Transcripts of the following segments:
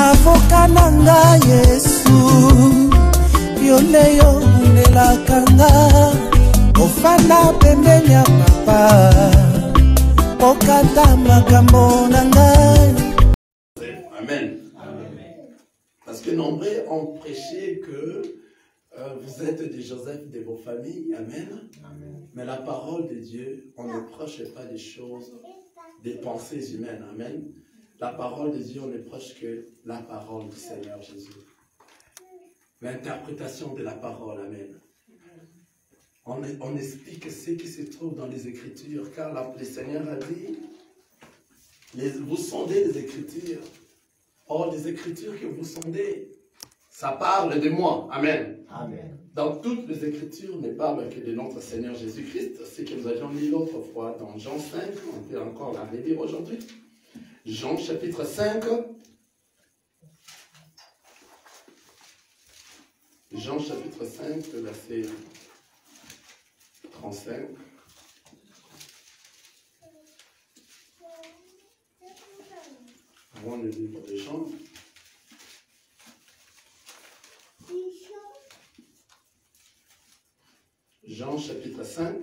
avocat nanga Yesu yoleyo nelakanga ofana pembeni ya papa okata makambo nanga. Amen. Parce que nombreux ont prêché que vous êtes des Joseph de vos familles. Amen. Mais la parole de Dieu, on ne prêche pas des choses, des pensées humaines. Amen. La parole de Dieu, on ne prêche que la parole du Seigneur Jésus. L'interprétation de la parole. Amen. On explique ce qui se trouve dans les Écritures, car le Seigneur a dit, vous sondez les Écritures. Or, les Écritures que vous sondez, ça parle de moi. Amen. Amen. Dans toutes les Écritures ne parlent que de notre Seigneur Jésus-Christ. Ce que nous avions lu l'autre fois dans Jean 5, on peut encore la relire aujourd'hui. Jean chapitre 5. Jean chapitre 5, verset 35. Avant le livre de Jean. Jean chapitre 5.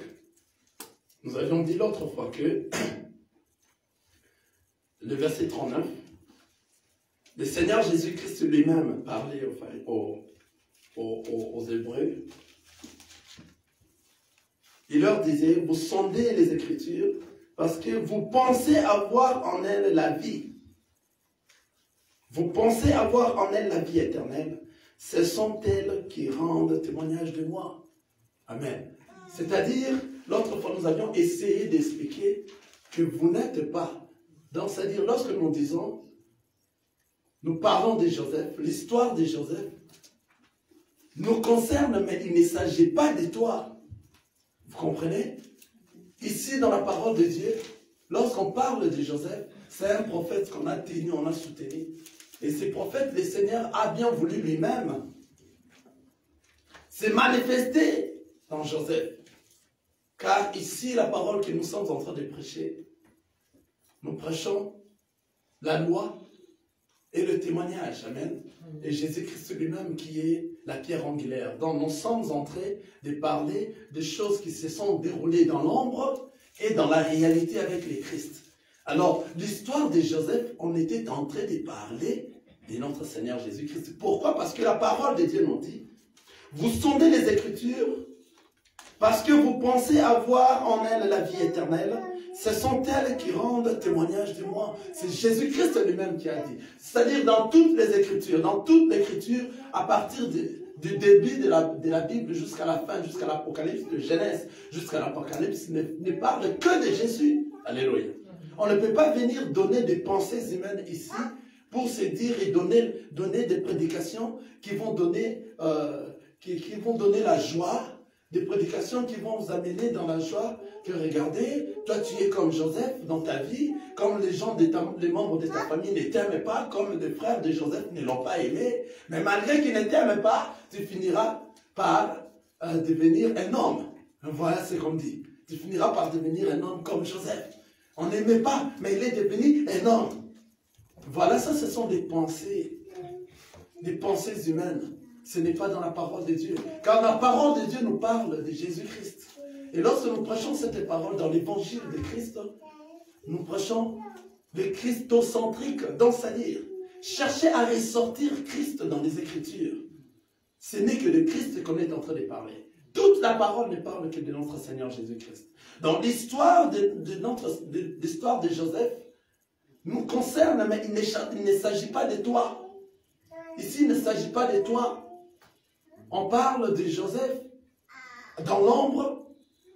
Nous avions dit l'autre fois que le verset 39, le Seigneur Jésus-Christ lui-même parlait aux Hébreux. Il leur disait, vous sondez les Écritures parce que vous pensez avoir en elles la vie. Vous pensez avoir en elles la vie éternelle. Ce sont elles qui rendent témoignage de moi. Amen. C'est-à-dire, l'autre fois nous avions essayé d'expliquer que vous n'êtes pas. Donc, c'est-à-dire, lorsque nous disons, nous parlons de Joseph, l'histoire de Joseph nous concerne, mais il ne s'agit pas de toi. Vous comprenez? Ici, dans la parole de Dieu, lorsqu'on parle de Joseph, c'est un prophète qu'on a tenu, on a soutenu. Et ce prophète, le Seigneur a bien voulu lui-même se manifester dans Joseph. Car ici, la parole que nous sommes en train de prêcher, nous prêchons la loi et le témoignage. Amen. Et Jésus-Christ lui-même qui est la pierre angulaire. Donc nous sommes en train de parler des choses qui se sont déroulées dans l'ombre et dans la réalité avec les Christ. Alors, l'histoire de Joseph, on était en train de parler de notre Seigneur Jésus-Christ. Pourquoi? Parce que la parole de Dieu nous dit, vous sondez les Écritures parce que vous pensez avoir en elles la vie éternelle. Ce sont elles qui rendent témoignage de moi. C'est Jésus-Christ lui-même qui a dit. C'est-à-dire dans toutes les Écritures, à partir du début de la Bible jusqu'à la fin, jusqu'à l'Apocalypse, de Genèse jusqu'à l'Apocalypse, ne parle que de Jésus. Alléluia. On ne peut pas venir donner des pensées humaines ici pour se dire et donner des prédications qui vont donner, qui vont donner la joie, des prédications qui vont vous amener dans la joie, que regardez, toi tu es comme Joseph dans ta vie, comme les membres de ta famille ne t'aiment pas, comme les frères de Joseph ne l'ont pas aimé, mais malgré qu'ils ne t'aiment pas, tu finiras par devenir un homme. Voilà ce qu'on dit. Tu finiras par devenir un homme comme Joseph. On n'aimait pas, mais il est devenu un homme. Voilà, ça ce sont des pensées humaines. Ce n'est pas dans la parole de Dieu. Car la parole de Dieu nous parle de Jésus-Christ. Et lorsque nous prêchons cette parole dans l'évangile de Christ, nous prêchons le christocentrique, donc c'est-à-dire chercher à ressortir Christ dans les Écritures. Ce n'est que de Christ qu'on est en train de parler. Toute la parole ne parle que de notre Seigneur Jésus-Christ. Dans l'histoire l'histoire de Joseph nous concerne, mais il ne s'agit pas de toi. Ici, il ne s'agit pas de toi. On parle de Joseph dans l'ombre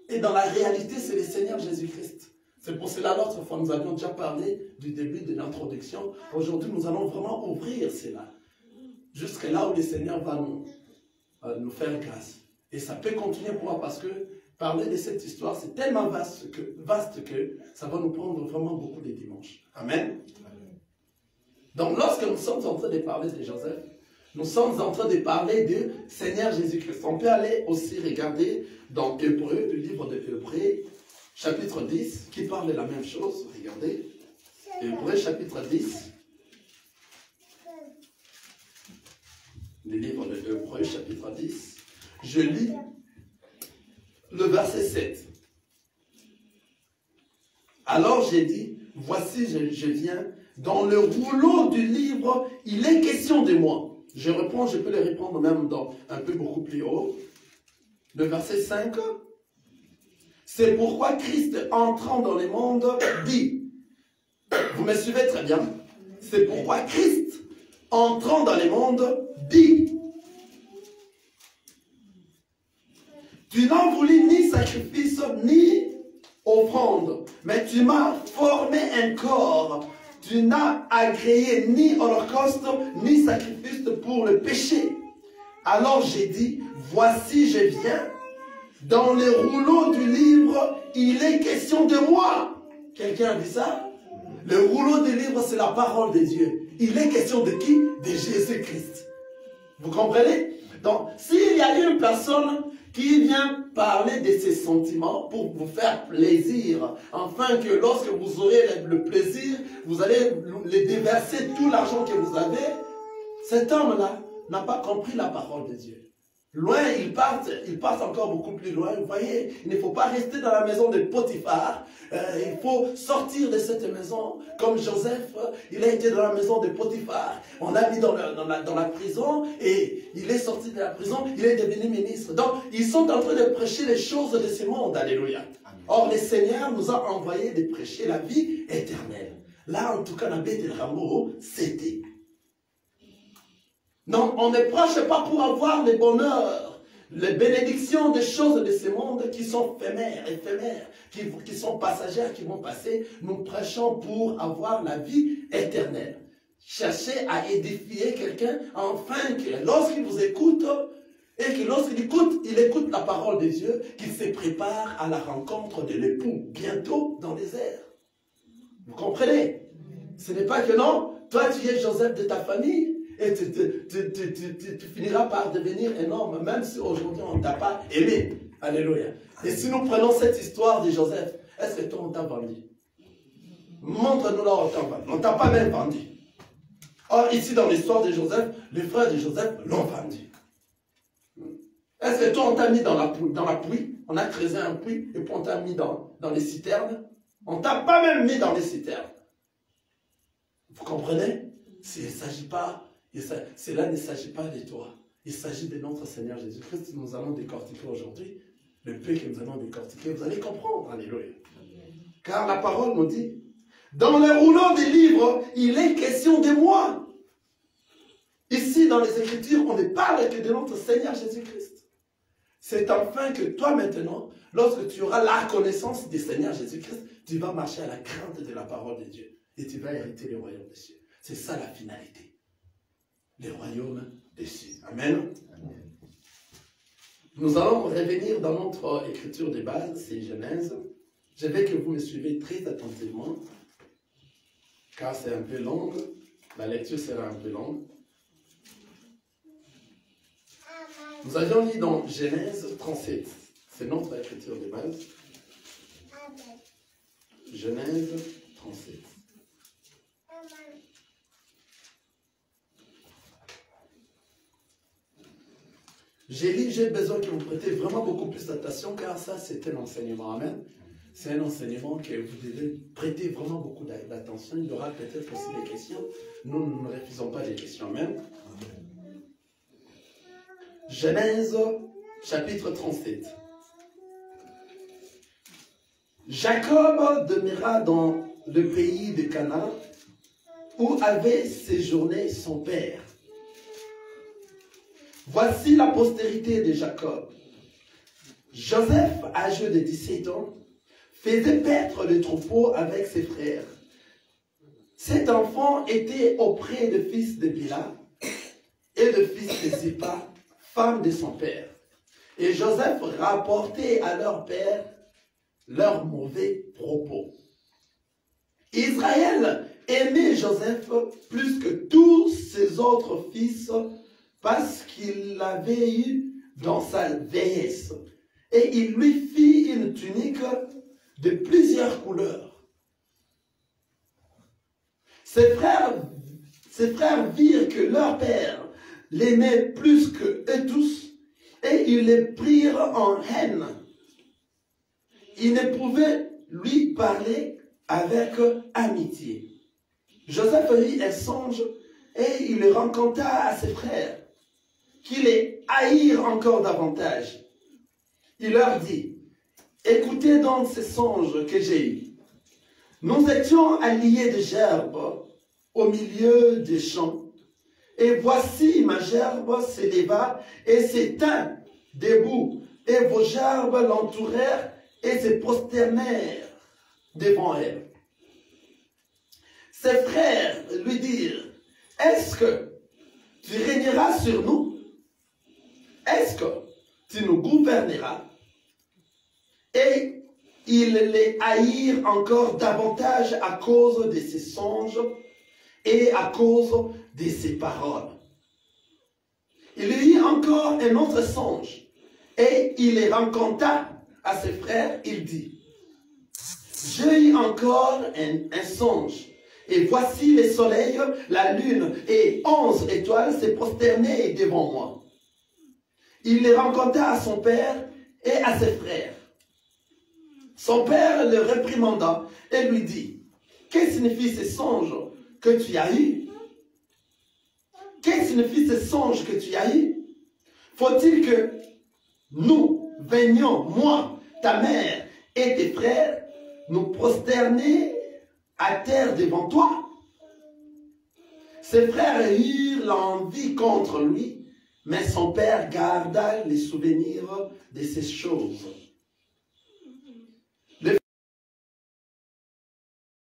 et dans la réalité, c'est le Seigneur Jésus-Christ. C'est pour cela, l'autre fois, nous avions déjà parlé du début de l'introduction. Aujourd'hui, nous allons vraiment ouvrir cela. Jusqu'à là où le Seigneur va nous faire grâce. Et ça peut continuer pour moi parce que parler de cette histoire, c'est tellement vaste que ça va nous prendre vraiment beaucoup de dimanches. Amen. Donc, lorsque nous sommes en train de parler de Joseph, nous sommes en train de parler du Seigneur Jésus-Christ. On peut aller aussi regarder dans Hébreux, le livre de Hébreux, chapitre 10, qui parle de la même chose. Regardez. Hébreux, chapitre 10. le livre de Hébreux, chapitre 10. Je lis le verset 7. Alors j'ai dit, voici je viens, dans le rouleau du livre, il est question de moi. Je reprends, je peux le reprendre même dans un peu beaucoup plus haut. Le verset 5. C'est pourquoi Christ, entrant dans le monde, dit, vous me suivez très bien, c'est pourquoi Christ, entrant dans le monde, dit, tu n'as voulu ni sacrifice, ni offrande, mais tu m'as formé un corps. Tu n'as agréé ni holocauste, ni sacrifice pour le péché. Alors j'ai dit, voici je viens. Dans le rouleau du livre, il est question de moi. Quelqu'un a dit ça? Le rouleau du livre, c'est la parole de Dieu. Il est question de qui? De Jésus-Christ. Vous comprenez? Donc, s'il y a une personne qui vient parler de ses sentiments pour vous faire plaisir, afin que lorsque vous aurez le plaisir, vous allez les déverser tout l'argent que vous avez, cet homme-là n'a pas compris la parole de Dieu. Loin, il part encore beaucoup plus loin. Vous voyez, il ne faut pas rester dans la maison de Potiphar. Il faut sortir de cette maison. Comme Joseph, il a été dans la maison de Potiphar. On l'a mis dans la prison et il est sorti de la prison. Il est devenu ministre. Donc, ils sont en train de prêcher les choses de ce monde. Alléluia. Or, le Seigneur nous a envoyé de prêcher la vie éternelle. Là, en tout cas, la bête de Rameau, c'était. Non, on ne prêche pas pour avoir les bonheurs, les bénédictions des choses de ce monde qui sont éphémères, qui sont passagères, qui vont passer. Nous prêchons pour avoir la vie éternelle. Cherchez à édifier quelqu'un afin que lorsqu'il vous écoute, et que lorsqu'il écoute, il écoute la parole de Dieu, qu'il se prépare à la rencontre de l'époux bientôt dans les airs. Vous comprenez? Ce n'est pas que non, toi tu es Joseph de ta famille, et tu finiras par devenir énorme, même si aujourd'hui on ne t'a pas aimé. Alléluia. Et si nous prenons cette histoire de Joseph, est-ce que toi on t'a vendu? Montre-nous là où on t'a vendu. On ne t'a pas même vendu. Or, ici dans l'histoire de Joseph, les frères de Joseph l'ont vendu. Est-ce que toi on t'a mis dans la pluie? On a creusé un puits et puis on t'a mis dans les citernes? On ne t'a pas même mis dans les citernes. Vous comprenez? Il ne s'agit pas. Cela ne s'agit pas de toi. Il s'agit de notre Seigneur Jésus-Christ. Nous allons décortiquer aujourd'hui. Le peu que nous allons décortiquer, vous allez comprendre. Alléluia. Car la parole nous dit, dans le rouleau des livres, il est question de moi. Ici, dans les Écritures, on ne parle que de notre Seigneur Jésus-Christ. C'est enfin que toi maintenant, lorsque tu auras la connaissance du Seigneur Jésus-Christ, tu vas marcher à la crainte de la parole de Dieu. Et tu vas hériter le royaume des cieux. C'est ça la finalité. Le royaume des cieux. Amen. Amen. Nous allons revenir dans notre écriture de base, c'est Genèse. Je veux que vous me suivez très attentivement, car c'est un peu long. La lecture sera un peu longue. Nous avions lu dans Genèse 37. C'est notre écriture de base. Genèse 37. J'ai besoin que vous prêtez vraiment beaucoup plus d'attention, car ça, c'est un enseignement. Amen. C'est un enseignement que vous devez prêter vraiment beaucoup d'attention. Il y aura peut-être aussi des questions. Nous ne refusons pas les questions. Amen. Genèse, chapitre 37. Jacob demeura dans le pays de Canaan, où avait séjourné son père. Voici la postérité de Jacob. Joseph, âgé de 17 ans, faisait paître le troupeau avec ses frères. Cet enfant était auprès de fils de Bila et de fils de Zippa, femme de son père. Et Joseph rapportait à leur père leurs mauvais propos. Israël aimait Joseph plus que tous ses autres fils, parce qu'il l'avait eu dans sa vieillesse. Et il lui fit une tunique de plusieurs couleurs. Ses frères virent que leur père l'aimaient plus que eux tous, et ils les prirent en haine. Ils ne pouvaient lui parler avec amitié. Joseph eut un songe et il le raconta à ses frères, qui les haïrent encore davantage. Il leur dit, écoutez donc ces songes que j'ai eus. Nous étions alliés de gerbes au milieu des champs, et voici ma gerbe s'éleva et s'éteint debout, et vos gerbes l'entourèrent et se prosternèrent devant elle. Ses frères lui dirent, est-ce que tu régneras sur nous? Est-ce que tu nous gouverneras? Et ils les haïrent encore davantage à cause de ses songes et à cause de ses paroles. Il eut encore un autre songe, et il les raconta à ses frères. Il dit, j'ai eu encore un songe, et voici le soleil, la lune et 11 étoiles se prosternaient devant moi. Il les raconta à son père et à ses frères. Son père le réprimanda et lui dit, que signifie ce songe que tu as eu? Que signifie ce songe que tu as eu? Faut-il que nous venions, moi, ta mère et tes frères, nous prosterner à terre devant toi? Ses frères eurent l'envie contre lui, mais son père garda les souvenirs de ces choses. Les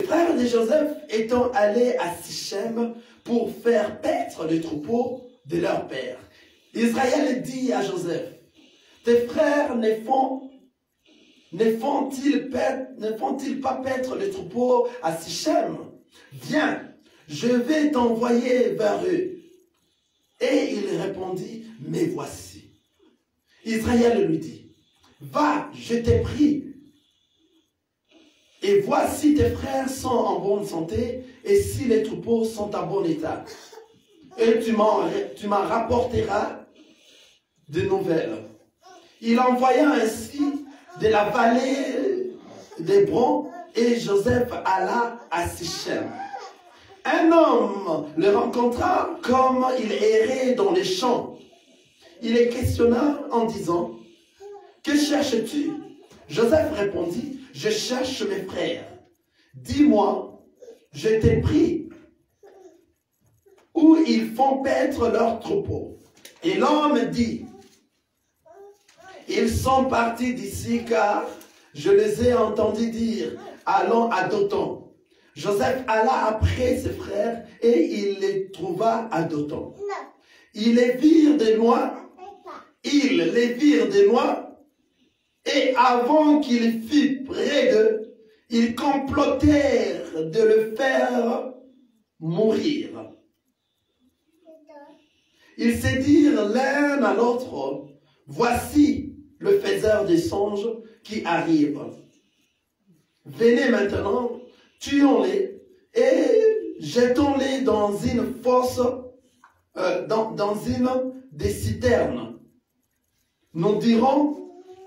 frères de Joseph étant allés à Sichem pour faire paître les troupeaux de leur père, Israël dit à Joseph, tes frères ne font-ils pas paître les troupeaux à Sichem? Viens, je vais t'envoyer vers eux. Et il répondit, mais voici. Israël lui dit, va, je t'ai pris. Et voici tes frères sont en bonne santé, et si les troupeaux sont en bon état. Et tu m'en rapporteras de nouvelles. Il envoya ainsi de la vallée d'Hébron, et Joseph alla à Sichem. Un homme le rencontra comme il errait dans les champs. Il les questionna en disant, que cherches-tu? Joseph répondit, je cherche mes frères. Dis-moi, je t'ai pris, où ils font paître leurs troupeaux. Et l'homme dit, ils sont partis d'ici car je les ai entendus dire, allons à Dothan. Joseph alla après ses frères et il les trouva à Dothan. Ils les virent de loin, et avant qu'il fût près d'eux, ils complotèrent de le faire mourir. Ils se dirent l'un à l'autre, voici le faiseur des songes qui arrive. Venez maintenant, tuons-les et jetons-les dans une fosse, dans une des citernes. Nous dirons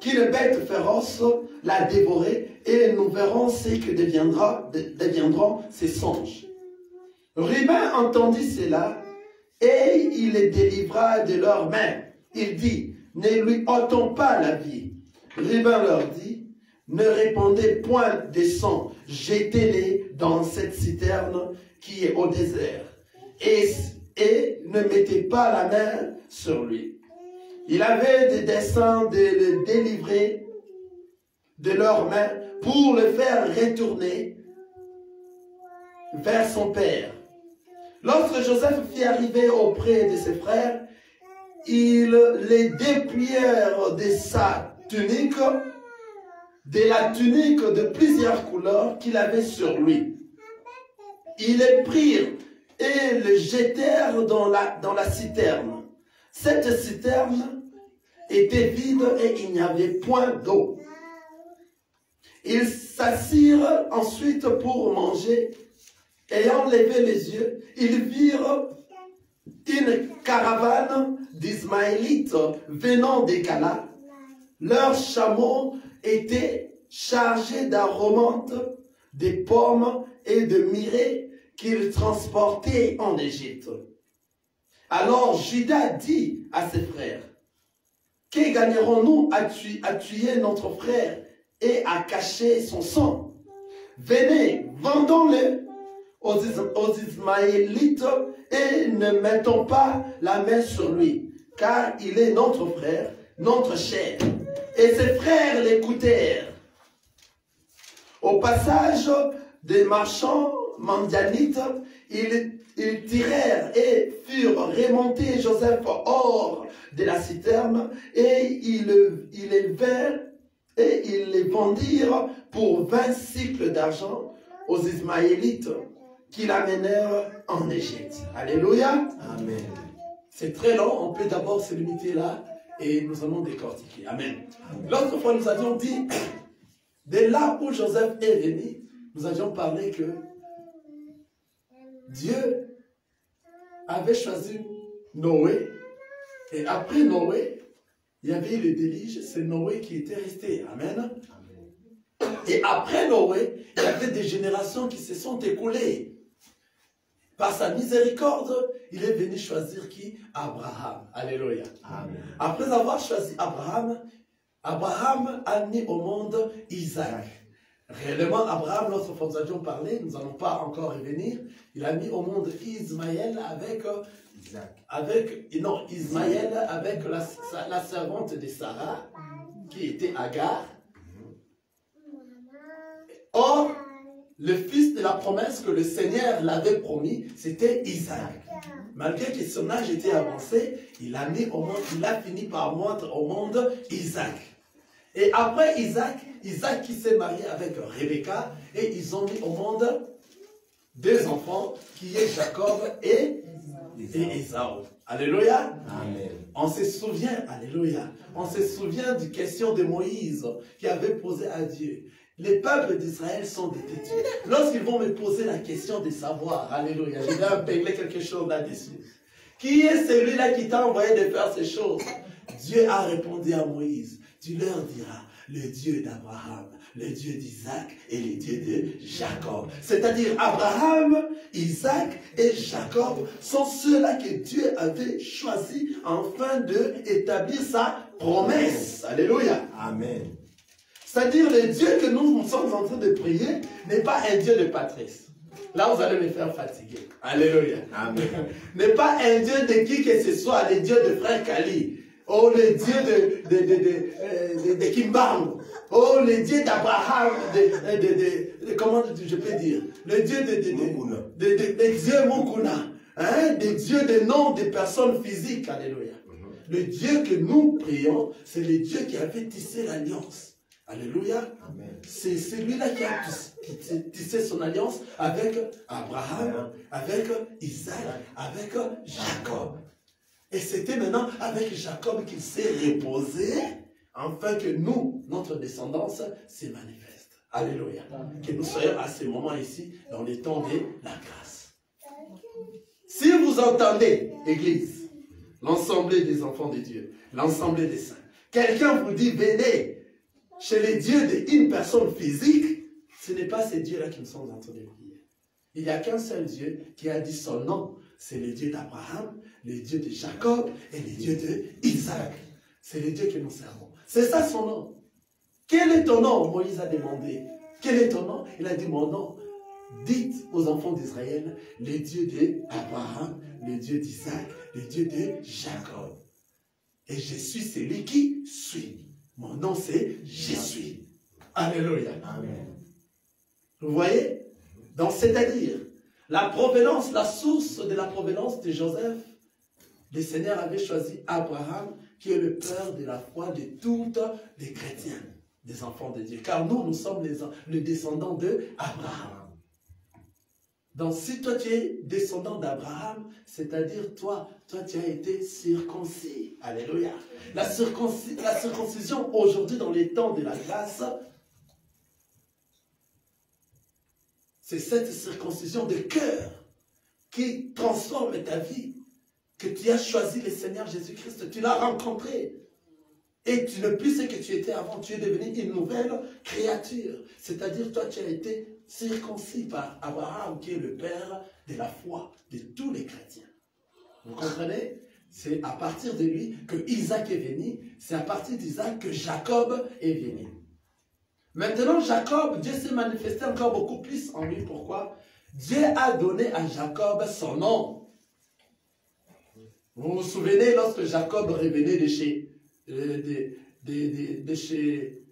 qu'une bête féroce l'a dévoré et nous verrons ce que deviendront ces songes. Ruben entendit cela et il les délivra de leurs mains. Il dit, ne lui ôtons pas la vie. Ruben leur dit, ne répandez point des sang, jetez-les dans cette citerne qui est au désert, et ne mettez pas la main sur lui. Il avait des desseins de le délivrer de leurs mains pour le faire retourner vers son père. Lorsque Joseph fit arriver auprès de ses frères, ils les dépouillèrent de sa tunique, de la tunique de plusieurs couleurs qu'il avait sur lui. Ils les prirent et le jetèrent dans la citerne. Cette citerne était vide et il n'y avait point d'eau. Ils s'assirent ensuite pour manger. Ayant levé les yeux, ils une caravane d'Ismaélites venant des Cana. Leurs chameaux étaient chargés d'aromates, des pommes et de mirets qu'ils transportaient en Égypte. Alors Judas dit à ses frères, « Que gagnerons-nous à tuer notre frère et à cacher son sang? Venez, vendons-le aux Ismaélites et ne mettons pas la main sur lui, car il est notre frère, notre chair. » Et ses frères l'écoutèrent. Au passage des marchands Mandianites, ils tirèrent et furent remontés Joseph hors de la citerne et ils les vendirent pour 20 cycles d'argent aux Ismaélites qui l'amenèrent en Égypte. Alléluia. Amen. C'est très long, on peut d'abord se limiter là et nous allons décortiquer. Amen. L'autre fois, nous avions dit, de là où Joseph est venu, nous avions parlé que Dieu avait choisi Noé, et après Noé, il y avait eu le déluge, c'est Noé qui était resté. Amen. Et après Noé, il y avait des générations qui se sont écoulées. Par sa miséricorde, il est venu choisir qui? Abraham. Alléluia. Amen. Après avoir choisi Abraham, Abraham a mis au monde Isaac. Réellement, Abraham, l'autre fois nous avions parlé, nous n'allons pas encore revenir, il a mis au monde Ismaël Ismaël avec la servante de Sarah, qui était Agar. Or, le fils de la promesse que le Seigneur l'avait promis, c'était Isaac. Malgré que son âge était avancé, il a fini par mettre au monde Isaac. Et après Isaac qui s'est marié avec Rebecca, et ils ont mis au monde deux enfants, qui est Jacob et Ésaü. Alléluia. Amen. On se souvient, alléluia, on se souvient du question de Moïse qui avait posé à Dieu. Les peuples d'Israël sont des têtus. Lorsqu'ils vont me poser la question de savoir, alléluia, je vais régler quelque chose là-dessus. Qui est celui-là qui t'a envoyé de faire ces choses? Dieu a répondu à Moïse, tu leur diras, le Dieu d'Abraham, le Dieu d'Isaac et le Dieu de Jacob. C'est-à-dire Abraham, Isaac et Jacob sont ceux-là que Dieu avait choisis afin d'établir sa promesse. Alléluia. Amen. C'est-à-dire le Dieu que nous sommes en train de prier n'est pas un Dieu de Patrice. Là, vous allez me faire fatiguer. Alléluia. Amen. N'est pas un Dieu de qui que ce soit, le Dieu de Frère Kali. Oh, le Dieu de Kimbangu. Oh, le Dieu d'Abraham, comment je peux dire? Le Dieu de Dieu Mukuna. Hein? Des dieux de noms de personnes physiques. Alléluia. Le Dieu que nous prions, c'est le Dieu qui avait tissé l'alliance. Alléluia. C'est celui-là qui a tissé son alliance avec Abraham, avec Isaac, avec Jacob. Et c'était maintenant avec Jacob qu'il s'est reposé, afin que nous, notre descendance, se manifeste. Alléluia. Que nous soyons à ce moment ici, dans les temps de la grâce. Si vous entendez, Église, l'ensemble des enfants de Dieu, l'ensemble des saints, quelqu'un vous dit, venez chez les dieux d'une personne physique, ce n'est pas ces dieux-là qui nous sont en train de prier. Il n'y a qu'un seul Dieu qui a dit son nom. C'est le Dieu d'Abraham, le Dieu de Jacob et le Dieu d'Isaac. C'est le Dieu que nous servons. C'est ça son nom. Quel est ton nom? Moïse a demandé. Quel est ton nom? Il a dit mon nom. Dites aux enfants d'Israël, le Dieu d'Abraham, le Dieu d'Isaac, le Dieu de Jacob. Et je suis celui qui suis. Mon nom c'est Je suis. Alléluia. Amen. Vous voyez? Donc c'est-à-dire, la provenance, la source de la provenance de Joseph, le Seigneur avait choisi Abraham, qui est le père de la foi de tous les chrétiens, des enfants de Dieu. Car nous, nous sommes les descendants d'Abraham. Donc si toi tu es descendant d'Abraham, c'est-à-dire toi tu as été circoncis. Alléluia. La circoncision aujourd'hui dans les temps de la grâce, c'est cette circoncision de cœur qui transforme ta vie. que tu as choisi le Seigneur Jésus-Christ, tu l'as rencontré. Et tu n'es plus ce que tu étais avant, tu es devenu une nouvelle créature. C'est-à-dire, toi, tu as été circoncis par Abraham, qui est le père de la foi de tous les chrétiens. Vous comprenez? C'est à partir de lui que Isaac est venu, c'est à partir d'Isaac que Jacob est venu. Maintenant, Jacob, Dieu s'est manifesté encore beaucoup plus en lui. Pourquoi? Dieu a donné à Jacob son nom. Vous vous souvenez, lorsque Jacob revenait de chez, chez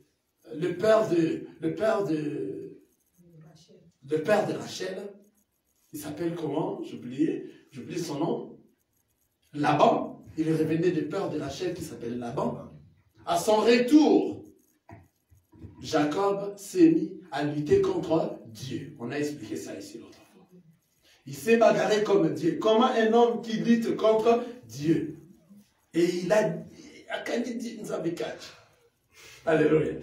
le père de Rachel, il s'appelle comment? J'oublie son nom. Laban. Il revenait du père de Rachel qui s'appelle Laban. À son retour, Jacob s'est mis à lutter contre Dieu. On a expliqué ça ici l'autre fois. Il s'est bagarré comme Dieu. Comment un homme qui lutte contre Dieu? Et il a dit, alléluia.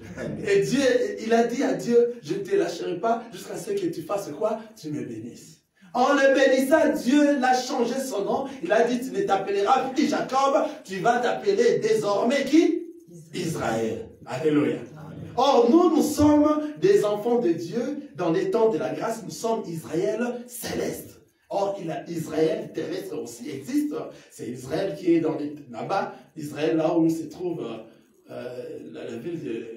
Et Dieu, il a dit à Dieu, je ne te lâcherai pas jusqu'à ce que tu fasses quoi? Tu me bénisses. En le bénissant, Dieu l'a changé son nom. Il a dit, tu ne t'appelleras plus Jacob, tu vas t'appeler désormais qui? Israël. Alléluia. Or, nous sommes des enfants de Dieu dans les temps de la grâce. Nous sommes Israël céleste. Or, Israël terrestre aussi existe. C'est Israël qui est là-bas. Israël, là où se trouve la ville de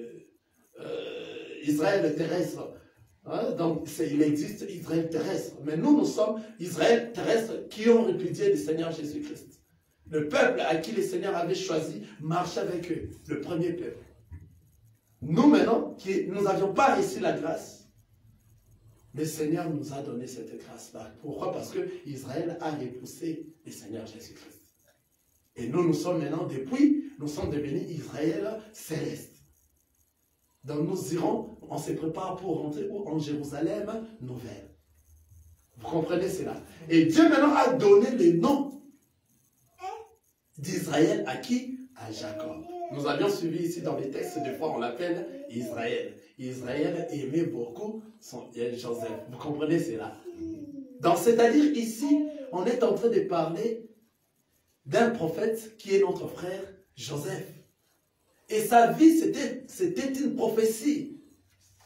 Israël terrestre. Hein? Donc, il existe Israël terrestre. Mais nous sommes Israël terrestre qui ont répudié le Seigneur Jésus-Christ. Le peuple à qui le Seigneur avait choisi marche avec eux. Le premier peuple. Nous maintenant, nous n'avions pas reçu la grâce, le Seigneur nous a donné cette grâce-là. Pourquoi? Parce que Israël a repoussé le Seigneur Jésus-Christ. Et nous sommes maintenant, depuis, nous sommes devenus Israël céleste. Donc nous irons, on se prépare pour rentrer en Jérusalem nouvelle. Vous comprenez cela? Et Dieu maintenant a donné le nom d'Israël à qui? À Jacob. Nous avions suivi ici dans les textes, des fois on l'appelle Israël. Israël aimait beaucoup Joseph. Vous comprenez cela? Donc c'est-à-dire ici, on est en train de parler d'un prophète qui est notre frère Joseph. Et sa vie, c'était une prophétie.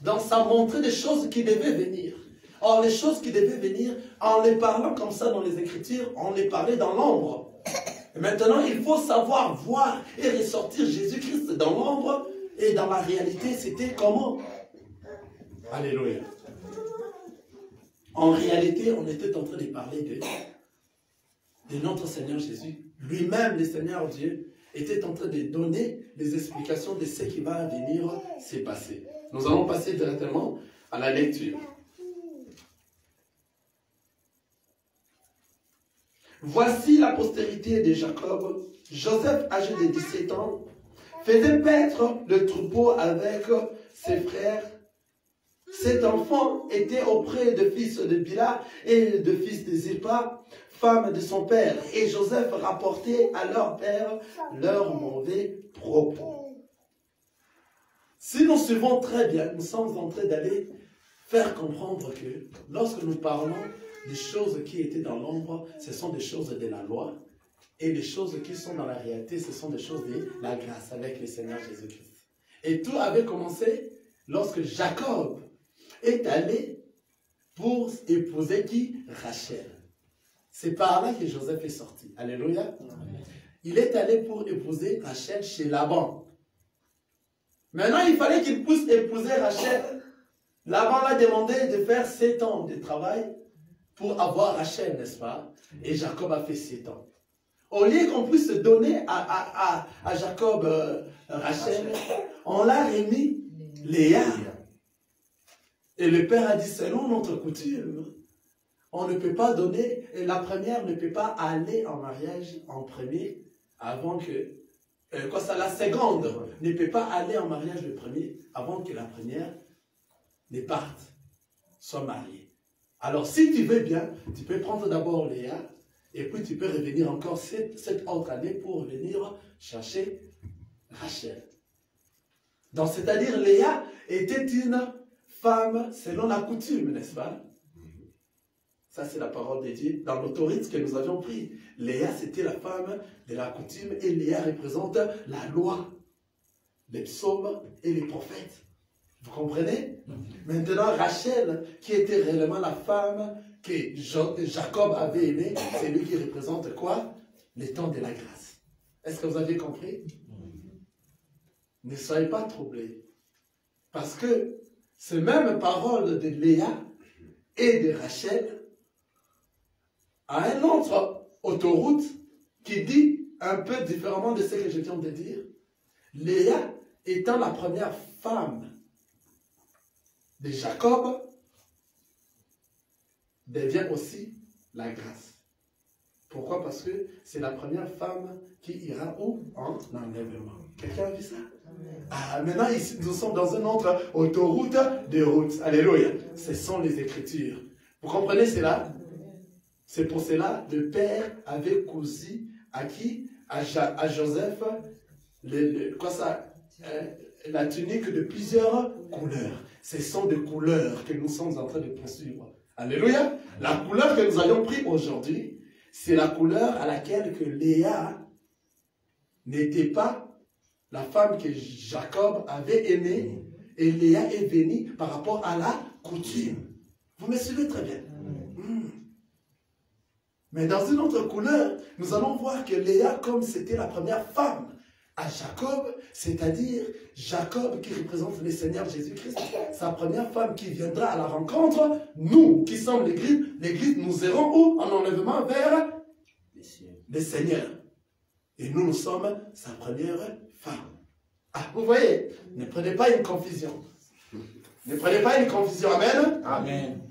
Donc ça montrait des choses qui devaient venir. Or les choses qui devaient venir, en les parlant comme ça dans les Écritures, on les parlait dans l'ombre. Et maintenant, il faut savoir voir et ressortir Jésus-Christ dans l'ombre. Et dans la réalité, c'était comment? Alléluia. En réalité, on était en train de parler de notre Seigneur Jésus. Lui-même, le Seigneur Dieu, était en train de donner des explications de ce qui va venir se passer. Nous allons passer directement à la lecture. Voici la postérité de Jacob. Joseph, âgé de 17 ans, faisait paître le troupeau avec ses frères. Cet enfant était auprès de fils de Bila et de fils de Zilpa, femme de son père. Et Joseph rapportait à leur père leurs mauvais propos. Si nous suivons très bien, nous sommes en train d'aller faire comprendre que lorsque nous parlons des choses qui étaient dans l'ombre, ce sont des choses de la loi. Et les choses qui sont dans la réalité, ce sont des choses de la grâce avec le Seigneur Jésus-Christ. Et tout avait commencé lorsque Jacob est allé pour épouser qui? Rachel. C'est par là que Joseph est sorti. Alléluia. Il est allé pour épouser Rachel chez Laban. Maintenant, il fallait qu'il puisse épouser Rachel. Laban l'a demandé de faire 7 ans de travail pour avoir Rachel, n'est-ce pas? Et Jacob a fait 7 ans. Au lieu qu'on puisse donner à Jacob Rachel, on l'a remis Léa. Et le père a dit, selon notre coutume, on ne peut pas donner, et la première ne peut pas aller en mariage en premier avant que, la seconde ne peut pas aller en mariage le premier avant que la première ne parte, soit mariée. Alors si tu veux bien, tu peux prendre d'abord Léa, et puis tu peux revenir encore cette autre année pour venir chercher Rachel. Donc c'est-à-dire Léa était une femme selon la coutume, n'est-ce pas? Ça, c'est la parole de Dieu dans l'autorité que nous avions pris. Léa, c'était la femme de la coutume et Léa représente la loi, les psaumes et les prophètes. Vous comprenez? Maintenant, Rachel, qui était réellement la femme que Jacob avait aimée, c'est lui qui représente quoi? Les temps de la grâce. Est-ce que vous avez compris? Ne soyez pas troublés. Parce que ces mêmes paroles de Léa et de Rachel a un autre autoroute qui dit un peu différemment de ce que je viens de dire. Léa étant la première femme de Jacob devient aussi la grâce. Pourquoi? Parce que c'est la première femme qui ira où? En enlèvement. Quelqu'un a vu ça? Ah, maintenant, ici, nous sommes dans une autre autoroute de route. Alléluia. Ce sont les Écritures. Vous comprenez cela? C'est pour cela le père avait cousu à qui? À Joseph, la tunique de plusieurs couleurs. Ce sont des couleurs que nous sommes en train de poursuivre. Alléluia. La couleur que nous avions prise aujourd'hui, c'est la couleur à laquelle que Léa n'était pas la femme que Jacob avait aimée, et Léa est venue par rapport à la coutume. Vous me suivez très bien? Mais dans une autre couleur, nous allons voir que Léa, comme c'était la première femme à Jacob, c'est-à-dire Jacob qui représente le Seigneur Jésus-Christ, sa première femme qui viendra à la rencontre, nous qui sommes l'Église, nous irons où? En enlèvement vers le Seigneur. Et nous sommes sa première femme. Ah, vous voyez, ne prenez pas une confusion. Ne prenez pas une confusion. Amen. Amen.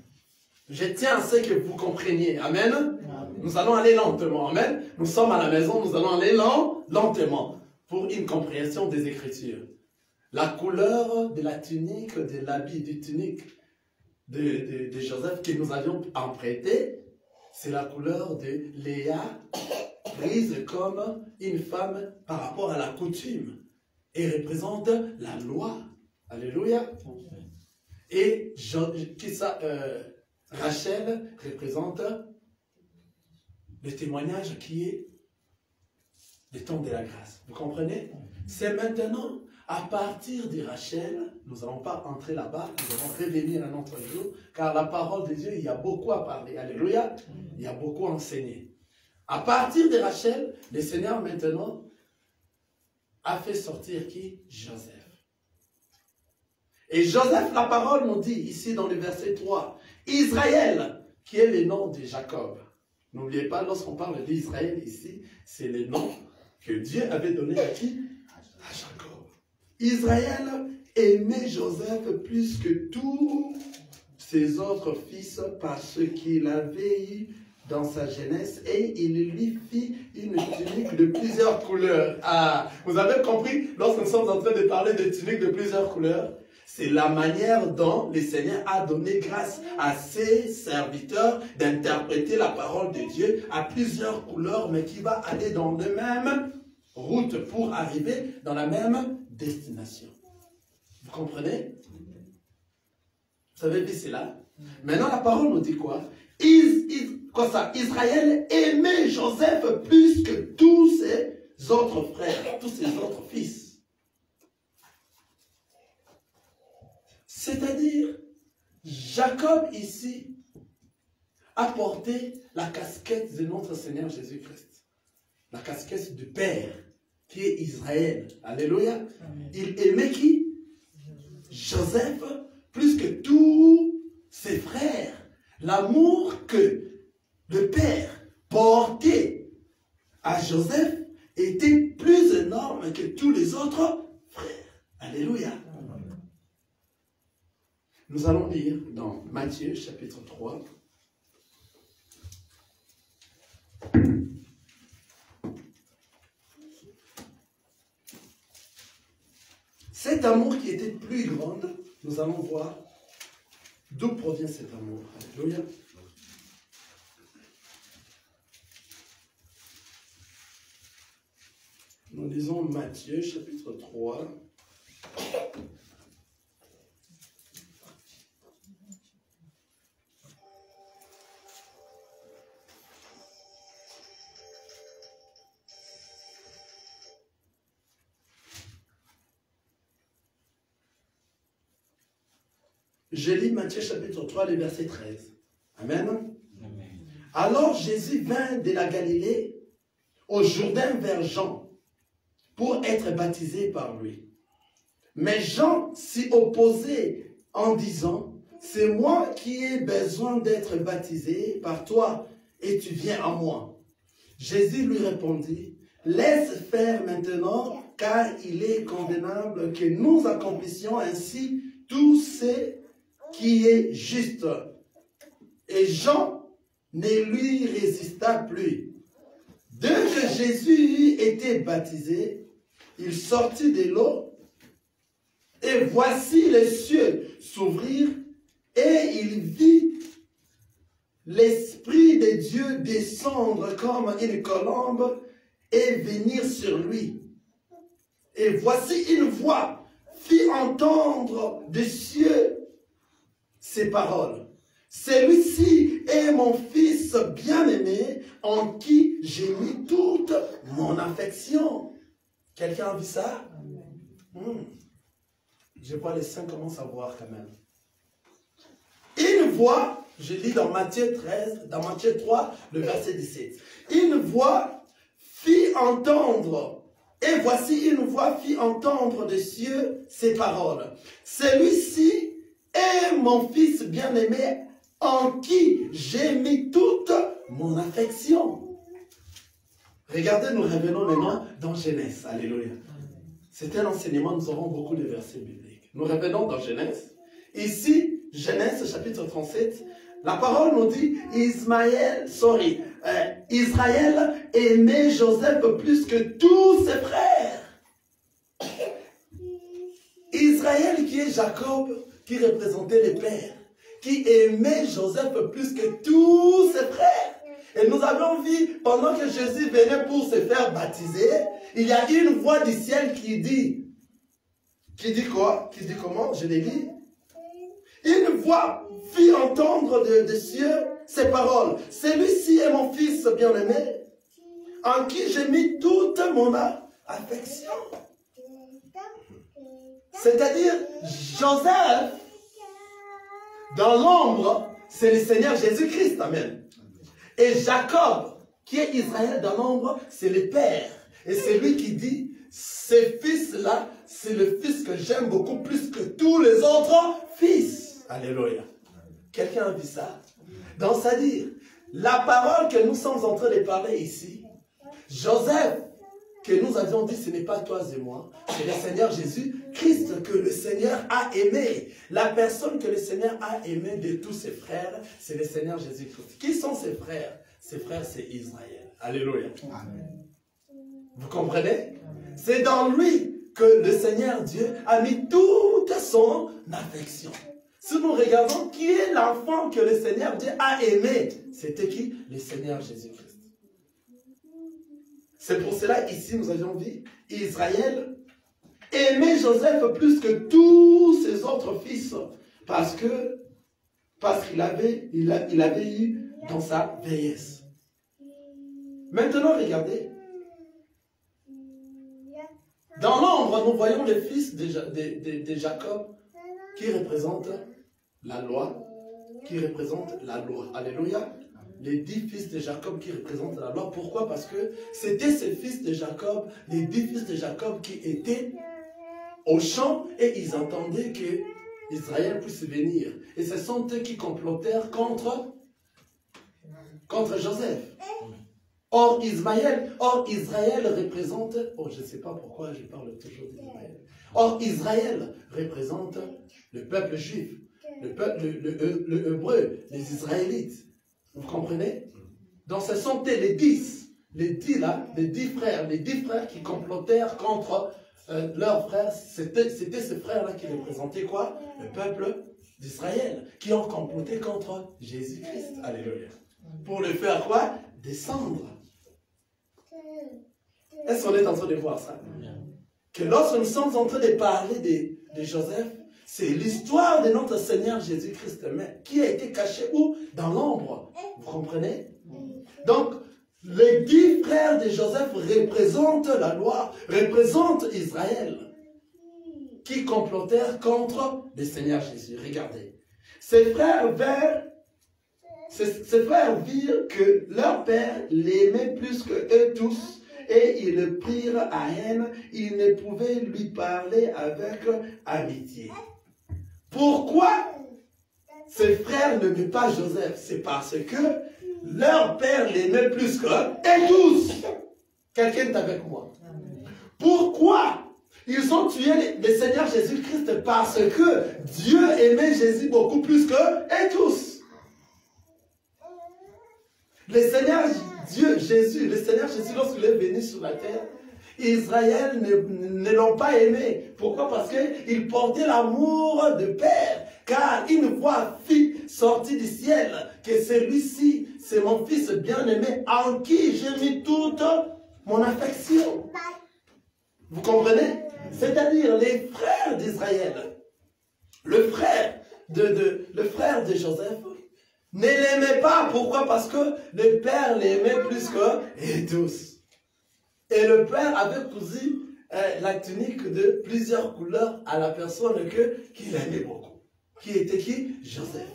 Je tiens à ce que vous compreniez. Amen. Amen. Nous allons aller lentement. Amen. Nous sommes à la maison, nous allons aller lentement pour une compréhension des Écritures. La couleur de la tunique, de l'habit du tunique de Joseph que nous avions emprunté, c'est la couleur de Léa, prise comme une femme par rapport à la coutume et représente la loi. Alléluia. Et Rachel représente le témoignage qui est le temps de la grâce. Vous comprenez? C'est maintenant, à partir de Rachel, nous n'allons pas entrer là-bas, nous allons revenir à notre jour, car la parole de Dieu, il y a beaucoup à parler. Alléluia. Il y a beaucoup à enseigner. À partir de Rachel, le Seigneur maintenant a fait sortir qui? Joseph. Et Joseph, la parole nous dit ici dans le verset 3, Israël, qui est le nom de Jacob. N'oubliez pas, lorsqu'on parle d'Israël ici, c'est le nom que Dieu avait donné à qui? À Jacob. Israël aimait Joseph plus que tous ses autres fils parce qu'il avait eu dans sa jeunesse et il lui fit une tunique de plusieurs couleurs. Ah, vous avez compris, lorsque nous sommes en train de parler de tuniques de plusieurs couleurs, c'est la manière dont le Seigneur a donné grâce à ses serviteurs d'interpréter la parole de Dieu à plusieurs couleurs, mais qui va aller dans la même route pour arriver dans la même destination. Vous comprenez? Vous savez bien cela? Maintenant, la parole nous dit quoi? Israël aimait Joseph plus que tous ses autres frères, tous ses autres fils. C'est-à-dire, Jacob ici a porté la casquette de notre Seigneur Jésus-Christ. La casquette du Père, qui est Israël. Alléluia. Amen. Il aimait qui? Joseph, plus que tous ses frères. L'amour que le Père portait à Joseph était plus énorme que tous les autres frères. Alléluia. Nous allons lire dans Matthieu chapitre 3. Cet amour qui était plus grand, nous allons voir d'où provient cet amour. Alléluia. Nous lisons Matthieu chapitre 3. Je lis Matthieu chapitre 3, le verset 13. Amen. Amen. Alors Jésus vint de la Galilée au Jourdain vers Jean pour être baptisé par lui. Mais Jean s'y opposait en disant, c'est moi qui ai besoin d'être baptisé par toi et tu viens à moi. Jésus lui répondit, laisse faire maintenant car il est convenable que nous accomplissions ainsi tout ce qui est juste. Et Jean ne lui résista plus. Dès que Jésus eut été baptisé, il sortit de l'eau et voici les cieux s'ouvrir et il vit l'Esprit de Dieu descendre comme une colombe et venir sur lui. Et voici une voix fit entendre des cieux ces paroles. Celui-ci est mon fils bien-aimé en qui j'ai mis toute mon affection. Quelqu'un a vu ça? Je vois les saints commencent à voir quand même. Une voix, je lis dans Matthieu 13, dans Matthieu 3, le verset 17. Une voix fit entendre, et voici une voix fit entendre des cieux ces paroles. Celui-ci est mon fils bien-aimé en qui j'ai mis toute mon affection. Regardez, nous revenons maintenant dans Genèse. Alléluia. C'est un enseignement, nous aurons beaucoup de versets bibliques. Nous revenons dans Genèse. Ici, Genèse chapitre 37, la parole nous dit Israël aimait Joseph plus que tous ses frères. Israël qui est Jacob, qui représentait les pères, qui aimait Joseph plus que tous ses frères. Et nous avons vu, pendant que Jésus venait pour se faire baptiser, il y a une voix du ciel qui dit quoi? Qui dit comment? Je l'ai dit. Une voix fit entendre des cieux ces paroles. Celui-ci est mon fils bien-aimé, en qui j'ai mis toute mon affection. C'est-à-dire, Joseph, dans l'ombre, c'est le Seigneur Jésus-Christ. Amen. Et Jacob, qui est Israël dans l'ombre, c'est le Père. Et c'est lui qui dit, ce fils-là, c'est le fils que j'aime beaucoup plus que tous les autres fils. Alléluia. Quelqu'un a vu ça? Donc, c'est-à-dire, la parole que nous sommes en train de parler ici, Joseph, que nous avions dit, ce n'est pas toi et moi, c'est le Seigneur Jésus-Christ que le Seigneur a aimé. La personne que le Seigneur a aimé de tous ses frères, c'est le Seigneur Jésus-Christ. Qui sont ses frères? Ses frères, c'est Israël. Alléluia. Amen. Vous comprenez? C'est dans lui que le Seigneur Dieu a mis toute son affection. Si nous regardons qui est l'enfant que le Seigneur Dieu a aimé, c'était qui? Le Seigneur Jésus-Christ. C'est pour cela, ici, nous avions dit, Israël aimait Joseph plus que tous ses autres fils, parce qu'il avait eu dans sa vieillesse. Maintenant, regardez. Dans l'ombre, nous voyons les fils de Jacob qui représentent la loi, Alléluia. Les 10 fils de Jacob qui représentent la loi. Pourquoi? Parce que c'était ces fils de Jacob, les 10 fils de Jacob qui étaient au champ et ils entendaient que Israël puisse venir. Et ce sont eux qui complotèrent contre Joseph. Or Israël représente, je ne sais pas pourquoi je parle toujours d'Israël. Or Israël représente le peuple juif, le hébreu, les Israélites. Vous comprenez? Donc ce sont les 10 frères qui complotèrent contre leurs frères. C'était ces frères-là qui représentaient quoi? Le peuple d'Israël, qui ont comploté contre Jésus-Christ. Alléluia. Pour le faire quoi? Descendre. Est-ce qu'on est en train de voir ça? Que lorsque nous sommes en train de parler de Joseph, c'est l'histoire de notre Seigneur Jésus-Christ, qui a été caché où? Dans l'ombre. Vous comprenez? Donc, les 10 frères de Joseph représentent la loi, représentent Israël, qui complotèrent contre le Seigneur Jésus. Regardez. Ses frères virent que leur père l'aimait plus que eux tous, et ils le prirent à haine. Ils ne pouvaient lui parler avec amitié. Pourquoi ses frères n'aimaient pas Joseph? C'est parce que leur père l'aimait plus qu'eux, et tous. Quelqu'un est avec moi? Pourquoi ils ont tué le Seigneur Jésus-Christ? Parce que Dieu aimait Jésus beaucoup plus qu'eux et tous. Le Seigneur Jésus, lorsqu'il est venu sur la terre, Israël ne l'ont pas aimé. Pourquoi? Parce qu'il portait l'amour de Père. Car une voix fit sortir du ciel que celui-ci, c'est mon fils bien-aimé en qui j'ai mis toute mon affection. Vous comprenez? C'est-à-dire les frères d'Israël, le frère de Joseph, ne l'aimait pas. Pourquoi? Parce que le père l'aimait plus qu'eux et tous. Et le père avait cousu la tunique de plusieurs couleurs à la personne qu'il aimait beaucoup. Qui était qui? Joseph.